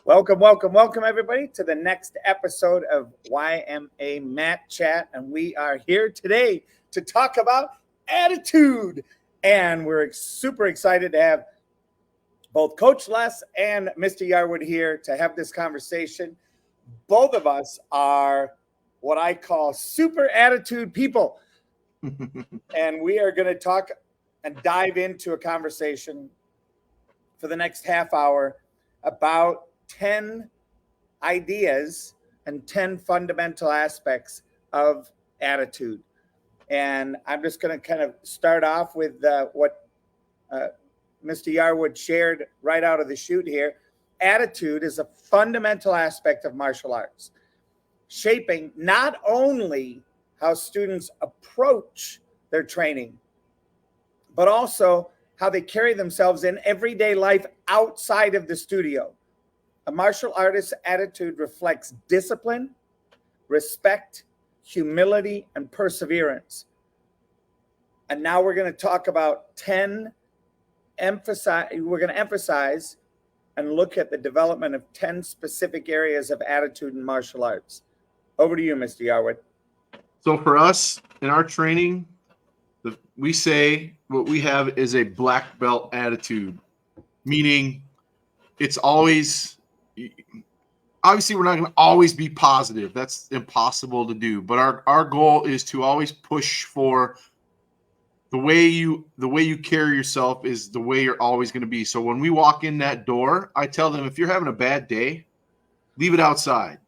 Welcome, welcome, welcome, everybody, to the next episode of YMA Matt Chat. And we are here today to talk about attitude. And we're super excited to have both Coach Les and Mr. Yarwood here to have this conversation. Both of us are what I call super attitude people. And we are going to talk and dive into a conversation for the next half hour about 10 ideas and 10 fundamental aspects of attitude. And I'm just going to kind of start off with what Mr. Yarwood shared right out of the chute here. Attitude is a fundamental aspect of martial arts, shaping not only how students approach their training, but also how they carry themselves in everyday life outside of the studio. A martial artist's attitude reflects discipline, respect, humility, and perseverance. And now we're going to talk about we're going to emphasize and look at the development of 10 specific areas of attitude in martial arts. Over to you, Mr. Yarwood. So for us in our training, we say what we have is a black belt attitude, meaning it's always, obviously we're not going to always be positive. That's impossible to do. But our goal is to always push for the way you carry yourself is the way you're always going to be. So when we walk in that door, I tell them, if you're having a bad day, leave it outside.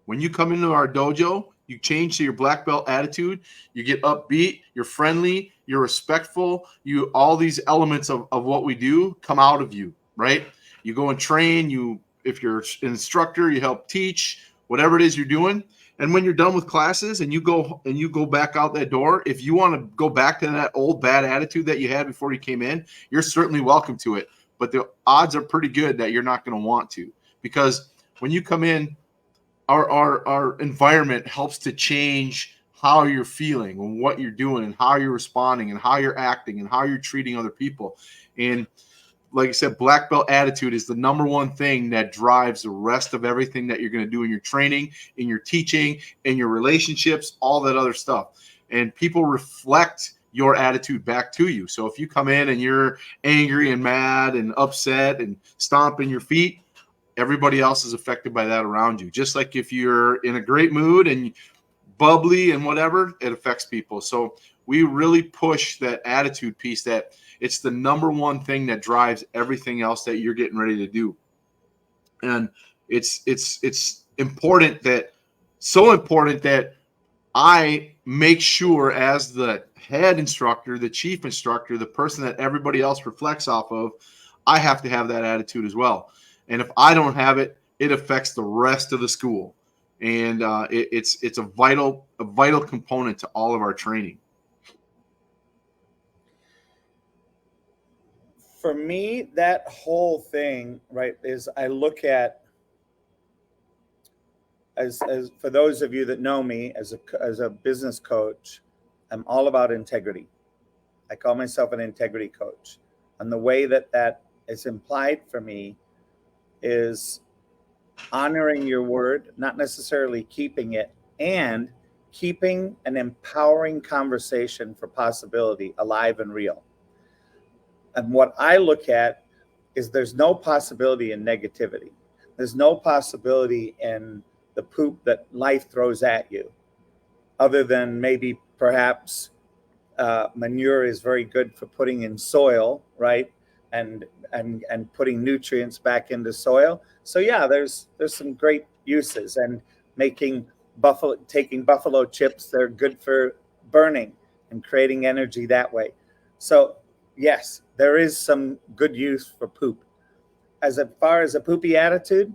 When you come into our dojo, you change to your black belt attitude, you get upbeat, you're friendly, you're respectful, all these elements of what we do come out of you, right? You go and train, if you're an instructor, you help teach, whatever it is you're doing. And when you're done with classes and you go back out that door, if you want to go back to that old bad attitude that you had before you came in, you're certainly welcome to it. But the odds are pretty good that you're not going to want to, because when you come in, our environment helps to change how you're feeling and what you're doing and how you're responding and how you're acting and how you're treating other people. And like I said, black belt attitude is the number one thing that drives the rest of everything that you're going to do in your training, in your teaching, in your relationships, all that other stuff. And people reflect your attitude back to you. So if you come in and you're angry and mad and upset and stomping your feet, everybody else is affected by that around you. Just like if you're in a great mood and bubbly and whatever, it affects people. So we really push that attitude piece, that it's the number one thing that drives everything else that you're getting ready to do. And it's important so important that I make sure, as the head instructor, the chief instructor, the person that everybody else reflects off of, I have to have that attitude as well. And if I don't have it, it affects the rest of the school. And it's a vital component to all of our training. For me, that whole thing, right, is I look at, as for those of you that know me as a business coach, I'm all about integrity. I call myself an integrity coach. And the way that is implied for me is honoring your word, not necessarily keeping it, and keeping an empowering conversation for possibility alive and real. And what I look at is there's no possibility in negativity. There's no possibility in the poop that life throws at you, other than maybe perhaps manure is very good for putting in soil, right? And putting nutrients back into soil. So yeah, there's some great uses, and taking buffalo chips, they're good for burning and creating energy that way. So yes, there is some good use for poop. As far as a poopy attitude,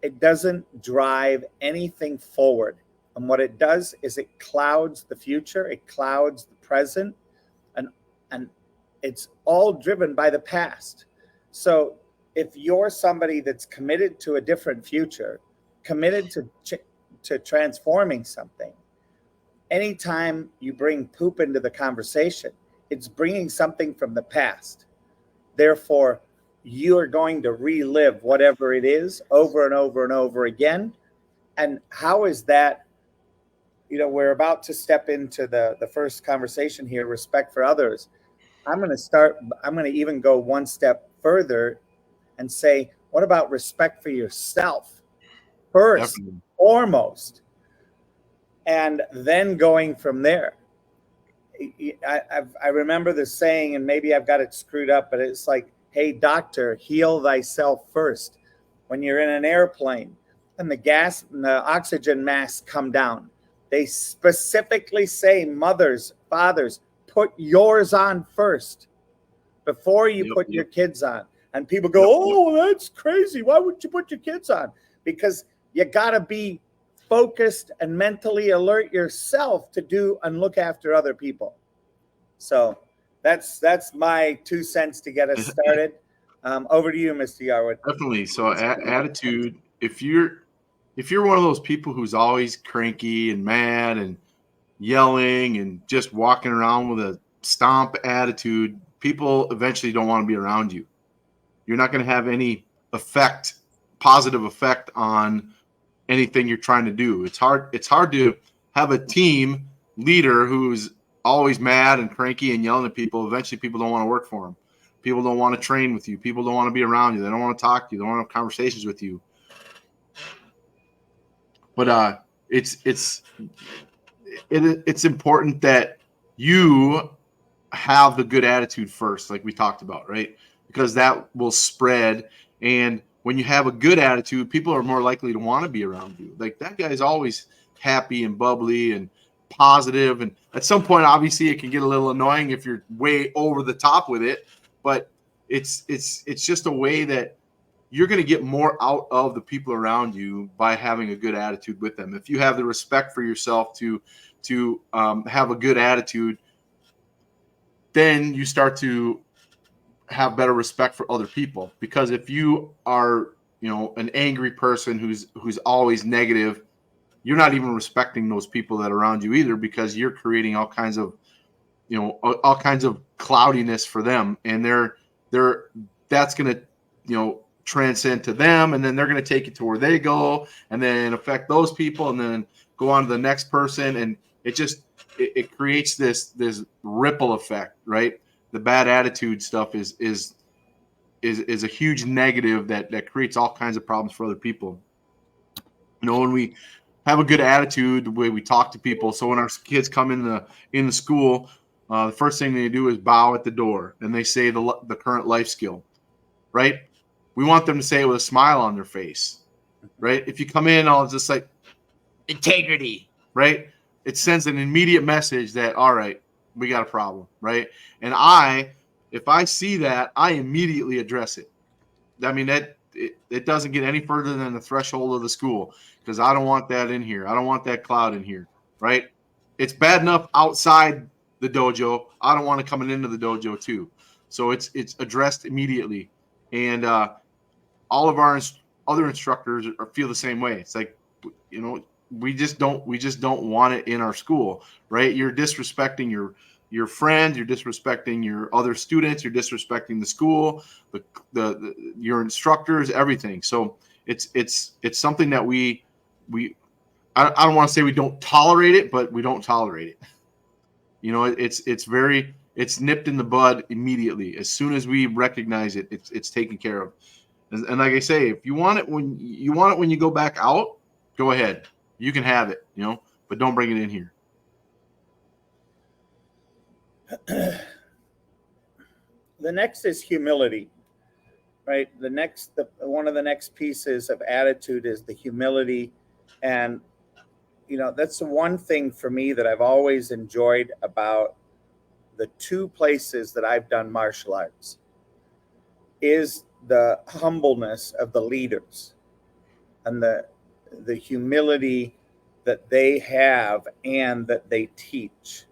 it doesn't drive anything forward. And what it does is it clouds the future, it clouds the present, and it's all driven by the past. So if you're somebody that's committed to a different future, committed to transforming something, anytime you bring poop into the conversation, it's bringing something from the past. Therefore, you are going to relive whatever it is over and over and over again. And how is that? We're about to step into the first conversation here, respect for others. I'm going to even go one step further and say, what about respect for yourself first, Definitely. foremost, and then going from there? I remember the saying, and maybe I've got it screwed up, but it's like, hey, doctor, heal thyself first. When you're in an airplane and the gas and the oxygen masks come down, they specifically say, mothers, fathers, put yours on first before you Yep, put your yep, kids on. And people go, yep, yep. oh, that's crazy. Why would you put your kids on? Because you got to be focused and mentally alert yourself to do and look after other people. So that's my 2 cents to get us started. Over to you, Mr. Yarwood. Definitely. So attitude. If you're one of those people who's always cranky and mad and yelling and just walking around with a stomp attitude, people eventually don't want to be around you. You're not going to have any positive effect on anything you're trying to do. It's hard to have a team leader who's always mad and cranky and yelling at people. Eventually people don't want to work for them. People don't want to train with you. People don't want to be around you. They don't want to talk to you. They don't want to have conversations with you. But it's important that you have the good attitude first, like we talked about, right? Because that will spread. And when you have a good attitude, people are more likely to want to be around you. Like, that guy's always happy and bubbly and positive. And at some point, obviously, it can get a little annoying if you're way over the top with it. But it's just a way that you're going to get more out of the people around you by having a good attitude with them. If you have the respect for yourself to have a good attitude, then you start to have better respect for other people. Because if you are, an angry person who's always negative, you're not even respecting those people that are around you either, because you're creating all kinds of cloudiness for them, and that's going to transcend to them, and then they're going to take it to where they go, and then affect those people, and then go on to the next person, and it creates this ripple effect, right? The bad attitude stuff is a huge negative that creates all kinds of problems for other people. When we have a good attitude, the way we talk to people. So when our kids come in the school, the first thing they do is bow at the door, and they say the current life skill, right? We want them to say it with a smile on their face, right? If you come in all just like integrity, right? It sends an immediate message that, all right, we got a problem, right? And if I see that, I immediately address it. I mean, it doesn't get any further than the threshold of the school, because I don't want that in here. I don't want that cloud in here, right? It's bad enough outside the dojo. I don't want it coming into the dojo too. So it's addressed immediately. And all of our other instructors feel the same way. It's like, we just don't want it in our school, right? You're disrespecting your friends, you're disrespecting your other students, you're disrespecting the school, your instructors, everything. So it's something that I don't want to say we don't tolerate it, but we don't tolerate it. It's nipped in the bud immediately. As soon as we recognize it, it's taken care of. And like I say, if you want it when you go back out, go ahead. You can have it, but don't bring it in here. The next is humility, right? One of the next pieces of attitude is the humility. And, that's the one thing for me that I've always enjoyed about the two places that I've done martial arts is the humbleness of the leaders and the humility that they have and that they teach.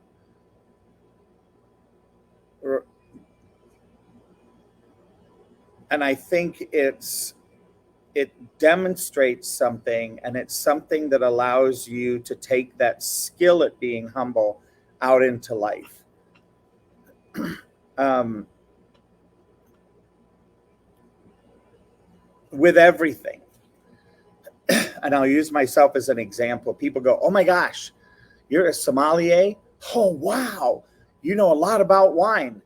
And I think it demonstrates something, and it's something that allows you to take that skill at being humble out into life. with everything. And I'll use myself as an example. People go, oh my gosh, you're a sommelier? Oh, wow. You know a lot about wine.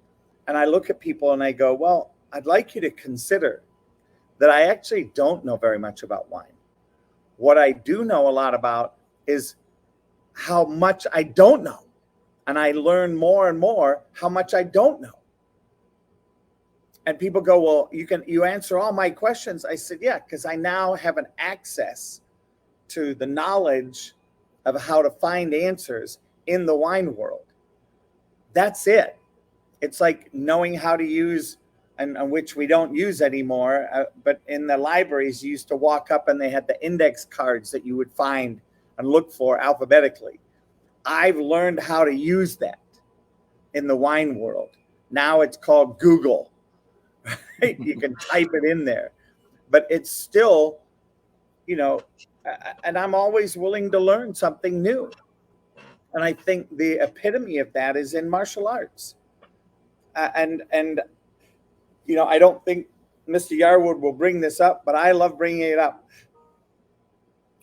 And I look at people and I go, well, I'd like you to consider that I actually don't know very much about wine. What I do know a lot about is how much I don't know. And I learn more and more how much I don't know. And people go, well, you answer all my questions. I said, yeah, because I now have an access to the knowledge of how to find answers in the wine world. That's it. It's like knowing how to use, and which we don't use anymore, but in the libraries, you used to walk up and they had the index cards that you would find and look for alphabetically. I've learned how to use that in the wine world. Now it's called Google. Right? You can type it in there, but it's still, and I'm always willing to learn something new. And I think the epitome of that is in martial arts. And I don't think Mr. Yarwood will bring this up, but I love bringing it up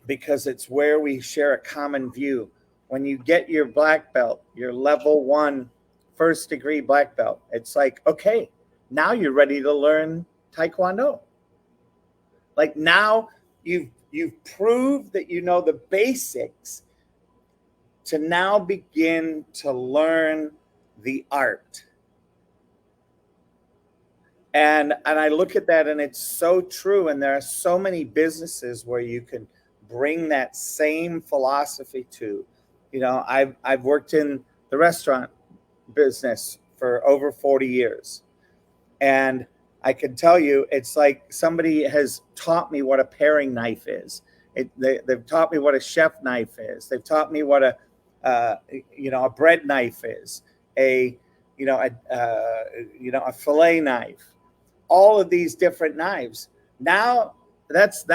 because it's where we share a common view. When you get your black belt, your level 1 first degree black belt, it's like, okay, now you're ready to learn Taekwondo. Like now you've proved that you know the basics to now begin to learn the art. And I look at that and it's so true. And there are so many businesses where you can bring that same philosophy to. I've worked in the restaurant business for over 40 years. And I can tell you, it's like somebody has taught me what a paring knife is. They've taught me what a chef knife is. They've taught me what a bread knife is, a fillet knife. All of these different knives. Now that's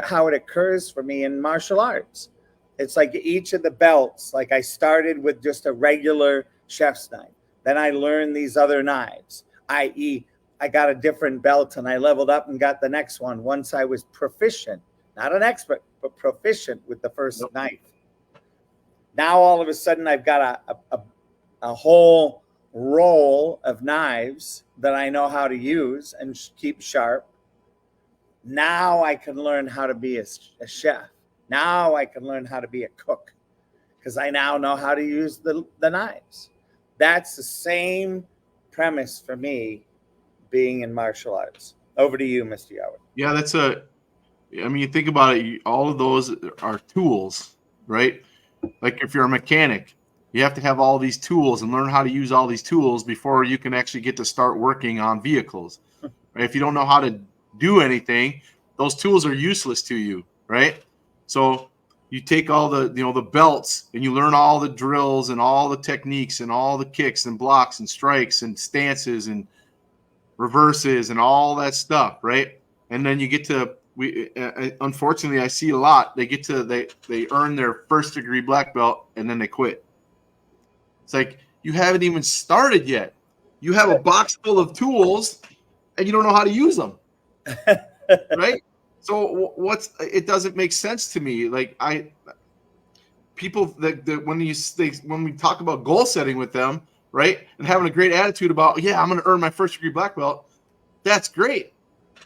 how it occurs for me in martial arts. It's like each of the belts. Like I started with just a regular chef's knife. Then I learned these other knives, i.e., I got a different belt and I leveled up and got the next one once I was proficient, not an expert, but proficient with the first knife. Now all of a sudden I've got a whole roll of knives that I know how to use and keep sharp. Now I can learn how to be a chef. Now I can learn how to be a cook because I now know how to use the knives. That's the same premise for me being in martial arts. Over to you, Mr. Yoward. Yeah, you think about it, all of those are tools, right? Like if you're a mechanic, you have to have all these tools and learn how to use all these tools before you can actually get to start working on vehicles. Right? If you don't know how to do anything, those tools are useless to you, right? So you take all the belts and you learn all the drills and all the techniques and all the kicks and blocks and strikes and stances and reverses and all that stuff, right? And then you get to unfortunately I see a lot. They earn their first degree black belt and then they quit. It's like you haven't even started yet. You have a box full of tools and you don't know how to use them, right? So it doesn't make sense to me. Like people when we talk about goal setting with them, right, and having a great attitude about, yeah, I'm going to earn my first degree black belt. That's great,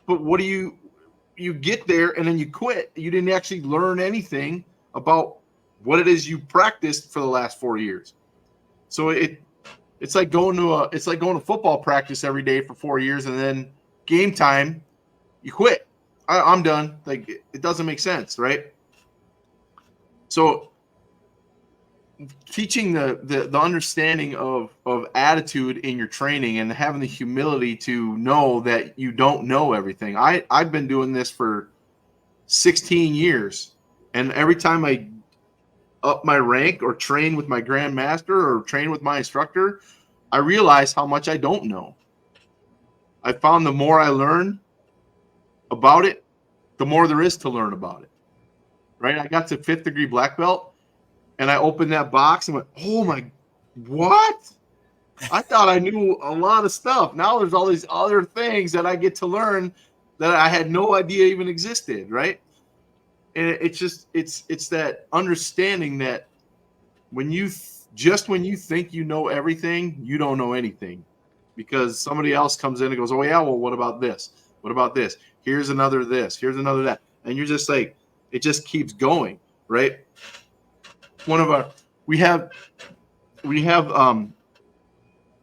but what do you get there and then you quit? You didn't actually learn anything about what it is you practiced for the last 4 years. So it's like going to football practice every day for 4 years and then game time you quit. I'm done. Like it doesn't make sense, right? So teaching the understanding of attitude in your training and having the humility to know that you don't know everything. I've been doing this for 16 years, and every time I up my rank or train with my grandmaster or train with my instructor, I realize how much I don't know. I found the more I learn about it, the more there is to learn about it, right? I got to 5th degree black belt and I opened that box and went, oh my, what? I thought I knew a lot of stuff. Now there's all these other things that I get to learn that I had no idea even existed, right? And it's that understanding that when you when you think you know everything, you don't know anything, because somebody else comes in and goes, oh yeah, well, what about this? What about this? Here's another this. Here's another that. And you're just like, it just keeps going, right? One of our we have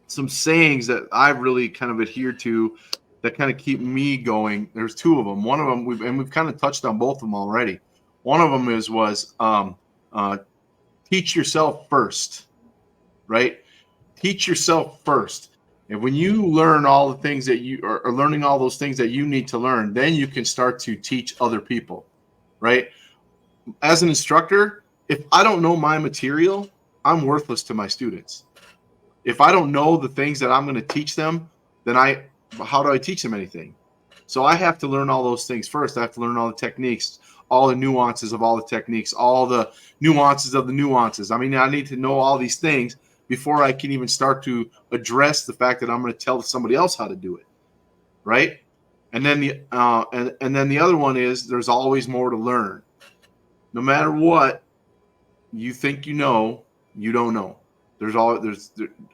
some sayings that I've really kind of adhered to that kind of keep me going. There's two of them. One of them we've kind of touched on both of them already. One of them was teach yourself first, right? Teach yourself first. And when you learn all the things that you are learning, all those things that you need to learn, then you can start to teach other people, right? As an instructor, if I don't know my material, I'm worthless to my students. If I don't know the things that I'm going to teach them, then how do I teach them anything? So I have to learn all those things first. I have to learn all the techniques, all the nuances of all the techniques, all the nuances of the nuances. I mean, I need to know all these things before I can even start to address the fact that I'm going to tell somebody else how to do it, right? And then and then the other one is there's always more to learn. No matter what you think you know, you don't know.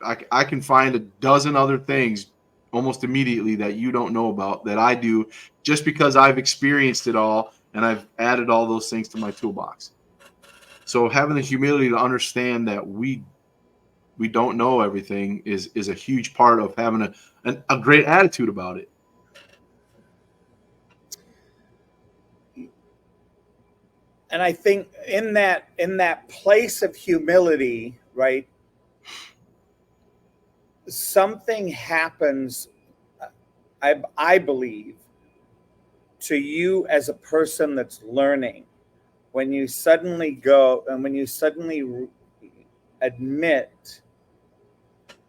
I can find a dozen other things almost immediately that you don't know about that I do, just because I've experienced it all and I've added all those things to my toolbox. So having the humility to understand that we don't know everything is a huge part of having a great attitude about it. And I think in that place of humility, right, something happens, I believe, to you as a person that's learning when you suddenly go and when you suddenly admit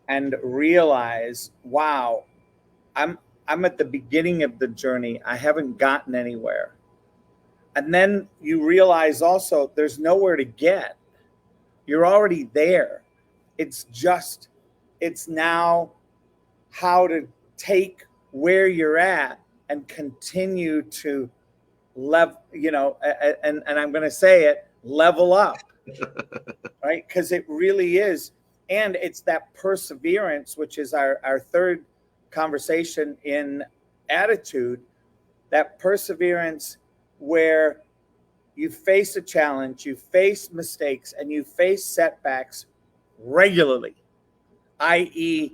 and realize, wow, I'm at the beginning of the journey. I haven't gotten anywhere. And then you realize also there's nowhere to get. You're already there. It's now how to take where you're at and continue to and I'm going to say it, level up, right? Because it really is. And it's that perseverance, which is our third conversation in attitude, that perseverance where you face a challenge, you face mistakes, and you face setbacks regularly, i.e.,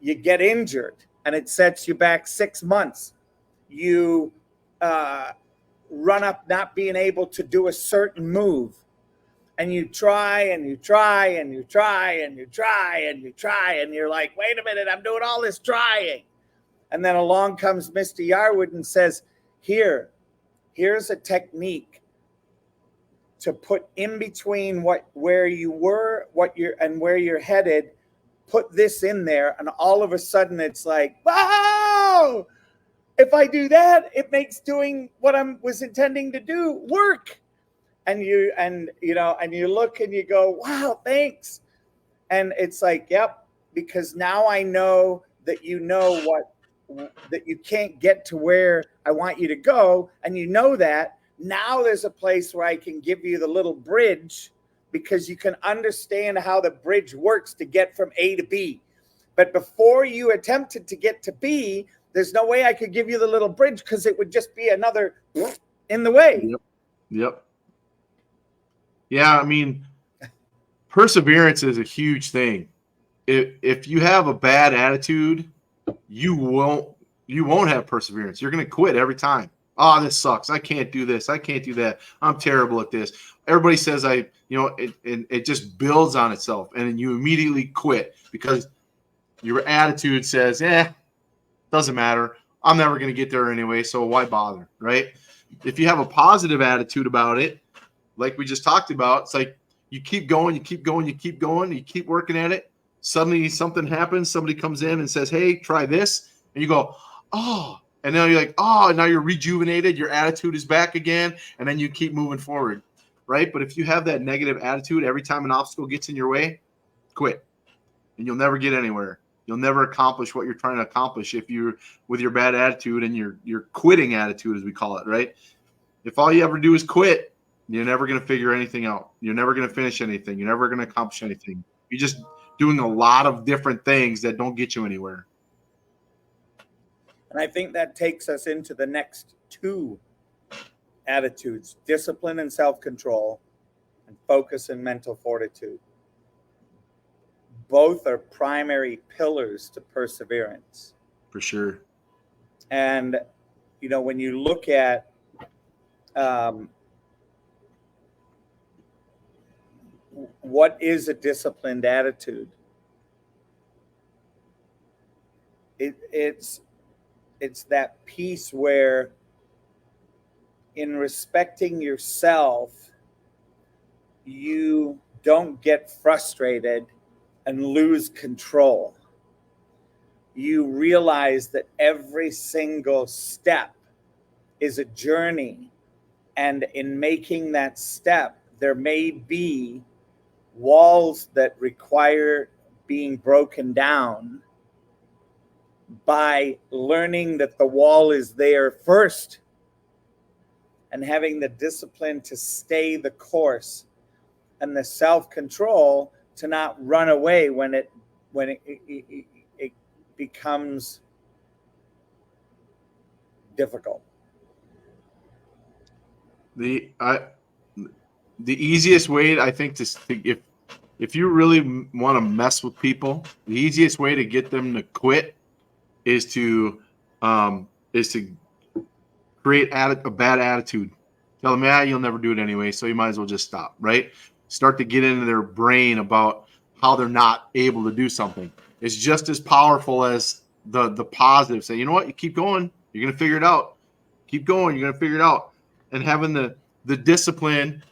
you get injured and it sets you back 6 months. You run up not being able to do a certain move, and you try and you try and you try and you try and you try, and you're like, wait a minute, I'm doing all this trying. And then along comes Mr. Yarwood and says, here's a technique to put in between where you were, where you're headed. Put this in there, and all of a sudden it's like, wow, if I do that, it makes doing what I was intending to do work. And you look and you go, wow, thanks. And it's like, yep, because now I know that that you can't get to where I want you to go. And you know that now there's a place where I can give you the little bridge, because you can understand how the bridge works to get from A to B. But before you attempted to get to B, there's no way I could give you the little bridge, because it would just be another in the way. Yep. Yeah, I mean, perseverance is a huge thing. If you have a bad attitude, you won't have perseverance. You're going to quit every time. Oh, this sucks. I can't do this. I can't do that. I'm terrible at this. Everybody says it just builds on itself, and then you immediately quit because your attitude says, doesn't matter. I'm never going to get there anyway, so why bother, right? If you have a positive attitude about it, like we just talked about, it's like you keep going, you keep working at it. Suddenly something happens. Somebody comes in and says, hey, try this. And you go, oh. And now you're like, oh, now you're rejuvenated. Your attitude is back again. And then you keep moving forward, right? But if you have that negative attitude every time an obstacle gets in your way, quit. And you'll never get anywhere. You'll never accomplish what you're trying to accomplish if you're with your bad attitude and your quitting attitude, as we call it, right? If all you ever do is quit, you're never going to figure anything out. You're never going to finish anything. You're never going to accomplish anything. You're just doing a lot of different things that don't get you anywhere. And I think that takes us into the next two attitudes: discipline and self-control, and focus and mental fortitude. Both are primary pillars to perseverance. For sure. And, when you look at what is a disciplined attitude, it's that piece where, in respecting yourself, you don't get frustrated and lose control. You realize that every single step is a journey, and in making that step, there may be walls that require being broken down. By learning that the wall is there first and having the discipline to stay the course and the self-control to not run away when it becomes difficult. The easiest way, I think, if you really want to mess with people, the easiest way to get them to quit is to create a bad attitude. Tell them, you'll never do it anyway, so you might as well just stop, right? Start to get into their brain about how they're not able to do something. It's just as powerful as the positive. Say, you know what? You keep going. You're going to figure it out. Keep going. You're going to figure it out. And having the discipline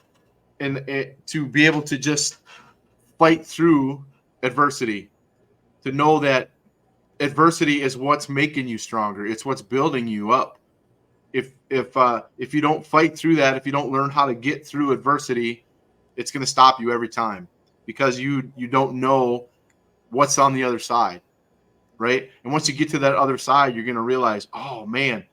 and to be able to just fight through adversity, to know that adversity is what's making you stronger. It's what's building you up. If you don't fight through that, if you don't learn how to get through adversity, it's going to stop you every time, because you don't know what's on the other side, right? And once you get to that other side, you're going to realize, oh man,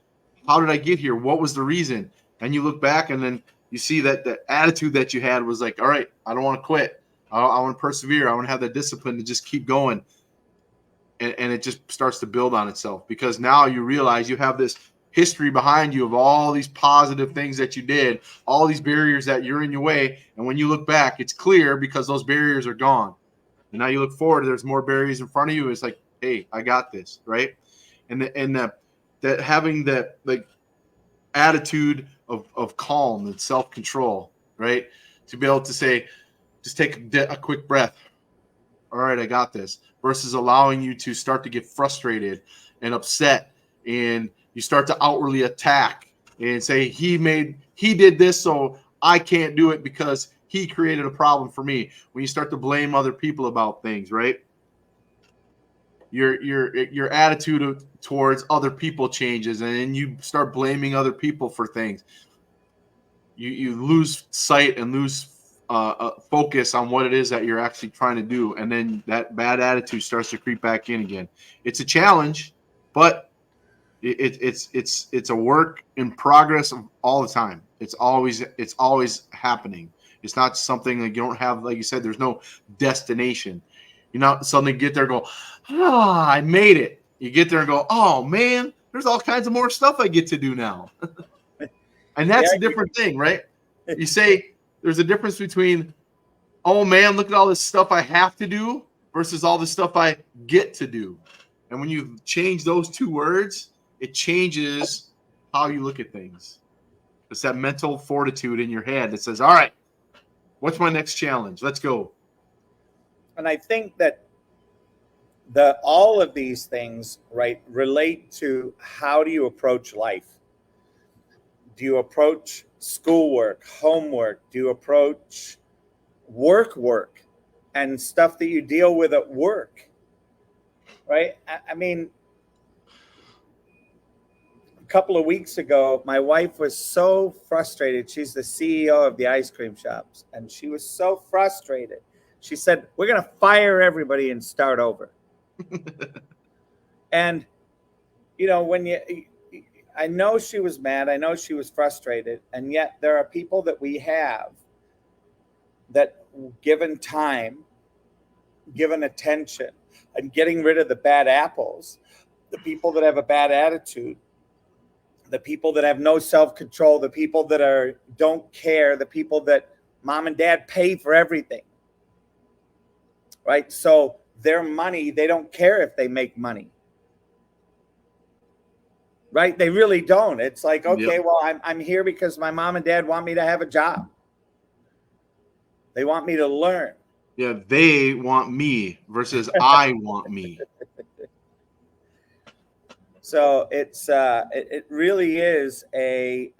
how did I get here? What was the reason? And you look back and then you see that the attitude that you had was like, all right, I don't want to quit. I want to persevere. I want to have the discipline to just keep going. And it just starts to build on itself, because now you realize you have this history behind you of all these positive things that you did, all these barriers that you're in your way. And when you look back, it's clear because those barriers are gone. And now you look forward, there's more barriers in front of you. It's like, hey, I got this, right? And that having that like attitude of calm and self-control, right? To be able to say, just take a quick breath. All right, I got this. Versus allowing you to start to get frustrated and upset, and you start to outwardly attack and say, he did this, so I can't do it because he created a problem for me. When you start to blame other people about things, right? Your attitude towards other people changes, and then you start blaming other people for things. You lose sight and lose focus on what it is that you're actually trying to do, and then that bad attitude starts to creep back in again. It's a challenge, but it's a work in progress all the time. It's always happening. It's not something that you don't have, like you said, there's no destination. You not suddenly get there and go, I made it. You get there and go, oh man, there's all kinds of more stuff I get to do now. And that's a different thing, right? You say there's a difference between, oh man, look at all this stuff I have to do versus all the stuff I get to do. And when you change those two words, it changes how you look at things. It's that mental fortitude in your head that says, all right, what's my next challenge? Let's go. And I think that all of these things, right, relate to how do you approach life? Do you approach schoolwork, homework? Do you approach work, and stuff that you deal with at work? Right? I mean, a couple of weeks ago, my wife was so frustrated. She's the CEO of the ice cream shops, and she was so frustrated. She said, we're going to fire everybody and start over. And when I know she was mad, I know she was frustrated, and yet there are people that we have that, given time, given attention, and getting rid of the bad apples, the people that have a bad attitude, the people that have no self-control, the people that don't care, the people that mom and dad pay for everything, right? So their money, they don't care if they make money, right? They really don't. It's like, okay, Yep. well, I'm here because my mom and dad want me to have a job. They want me to learn. Yeah, they want me versus I want me. So it really is a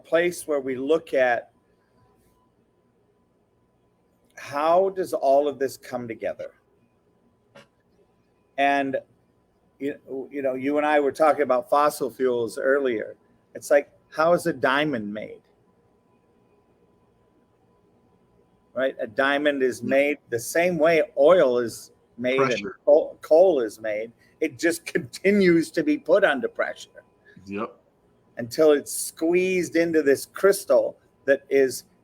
place where we look at how does all of this come together. And you and I were talking about fossil fuels earlier. It's like, how is a diamond made? Right? A diamond is made the same way oil is made and Pressure. coal is made. It just continues to be put under pressure. Yep. Until it's squeezed into this crystal that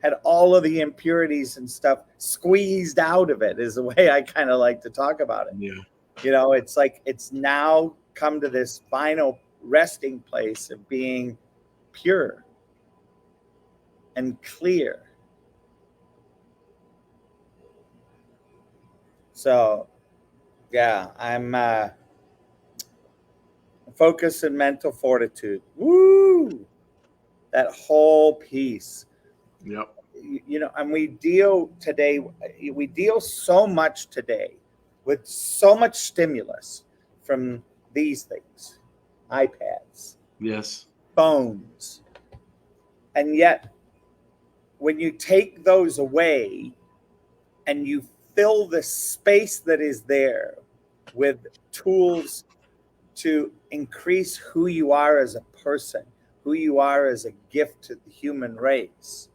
had all of the impurities and stuff squeezed out of it, is the way I kind of like to talk about it. Yeah. It's like it's now come to this final resting place of being pure and clear. So, yeah, I'm focus and mental fortitude. Woo! That whole piece. Yep. And we deal so much today with so much stimulus from these things, iPads, Yes. phones. And yet, when you take those away and you fill the space that is there with tools to increase who you are as a person, who you are as a gift to the human race,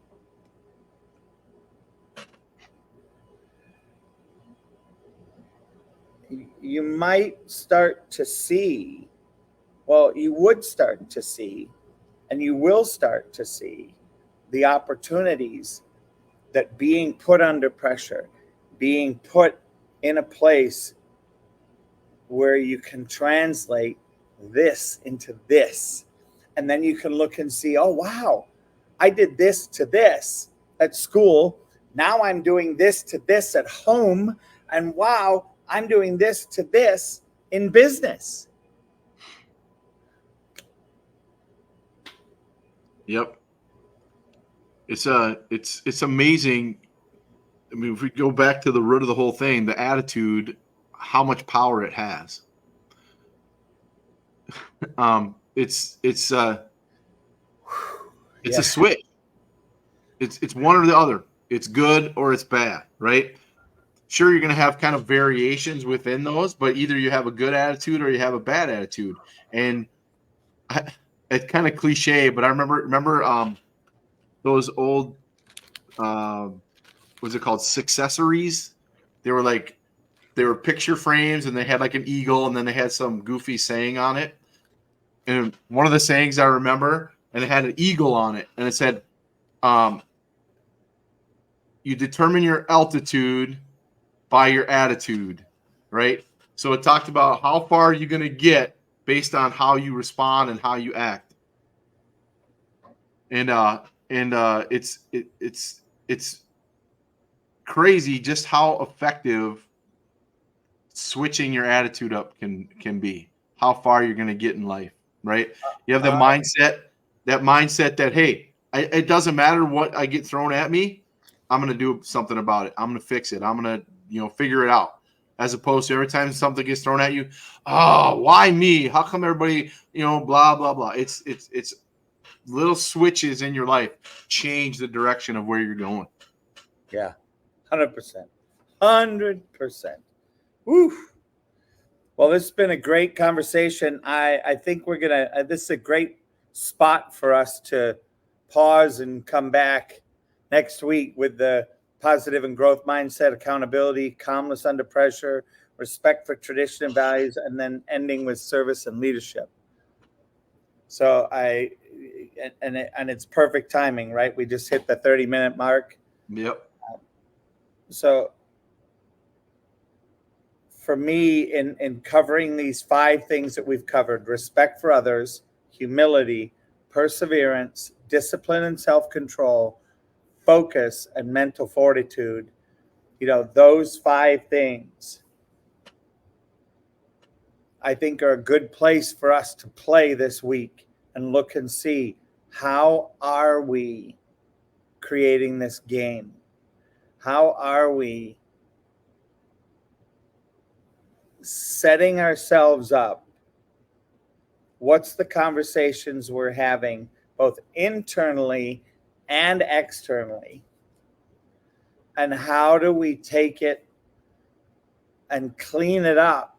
you might start to see, you would start to see, and you will start to see the opportunities that being put under pressure, being put in a place where you can translate this into this. And then you can look and see, oh, wow, I did this to this at school. Now I'm doing this to this at home. And wow, I'm doing this to this in business. Yep. It's amazing. I mean, if we go back to the root of the whole thing, the attitude, how much power it has. It's a switch. It's one or the other. It's good or it's bad, right? Sure, you're going to have kind of variations within those, but either you have a good attitude or you have a bad attitude. And it's kind of cliche, but I remember those old what's it called, successories. They were picture frames, and they had like an eagle, and then they had some goofy saying on it. And one of the sayings I remember, and it had an eagle on it, and it said, you determine your altitude by your attitude, right? So it talked about how far you're going to get based on how you respond and how you act. And it's crazy just how effective switching your attitude up can be. How far you're going to get in life, right? You have the mindset that, hey, it doesn't matter what I get thrown at me, I'm going to do something about it. I'm going to fix it. I'm going to figure it out. As opposed to every time something gets thrown at you, oh, why me? How come everybody, blah blah blah. It's little switches in your life change the direction of where you're going. Yeah, 100%, 100%. Woo. Well, this has been a great conversation. I think we're gonna. This is a great spot for us to pause and come back next week with the positive and growth mindset, accountability, calmness under pressure, respect for tradition and values, and then ending with service and leadership. So and it's perfect timing, right? We just hit the 30-minute mark. Yep. So for me, in covering these 5 things that we've covered: respect for others, humility, perseverance, discipline and self-control, focus, and mental fortitude, those 5 things I think are a good place for us to play this week and look and see, how are we creating this game? How are we setting ourselves up? What's the conversations we're having, both internally and externally? And how do we take it and clean it up?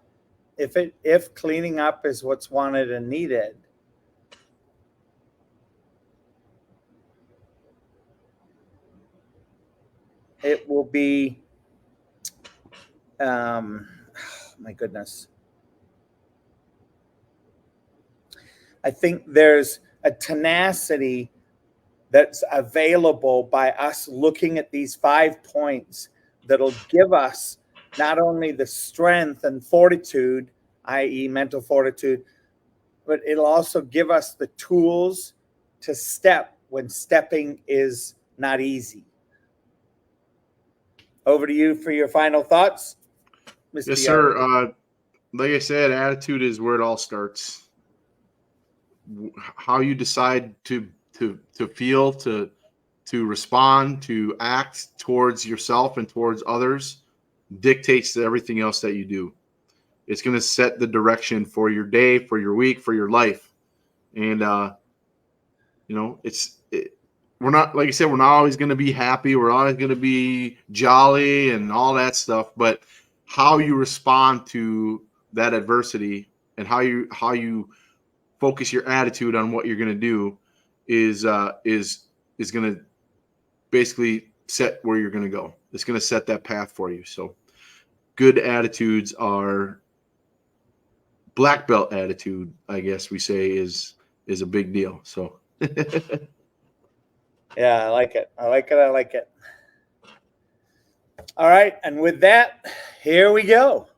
If cleaning up is what's wanted and needed, it will be, my goodness. I think there's a tenacity that's available by us looking at these 5 points that'll give us not only the strength and fortitude, i.e. mental fortitude, but it'll also give us the tools to step when stepping is not easy. Over to you for your final thoughts, Mr. Yes, sir. Like I said, attitude is where it all starts. How you decide to feel, to respond, to act towards yourself and towards others dictates to everything else that you do. It's going to set the direction for your day, for your week, for your life. And we're not, like I said, we're not always going to be happy. We're always going to be jolly and all that stuff. But how you respond to that adversity and how you focus your attitude on what you're going to do is going to basically set where you're going to go. It's going to set that path for you. So good attitudes are black belt attitude, I guess we say, is a big deal. So yeah, I like it. I like it. All right. And with that, here we go.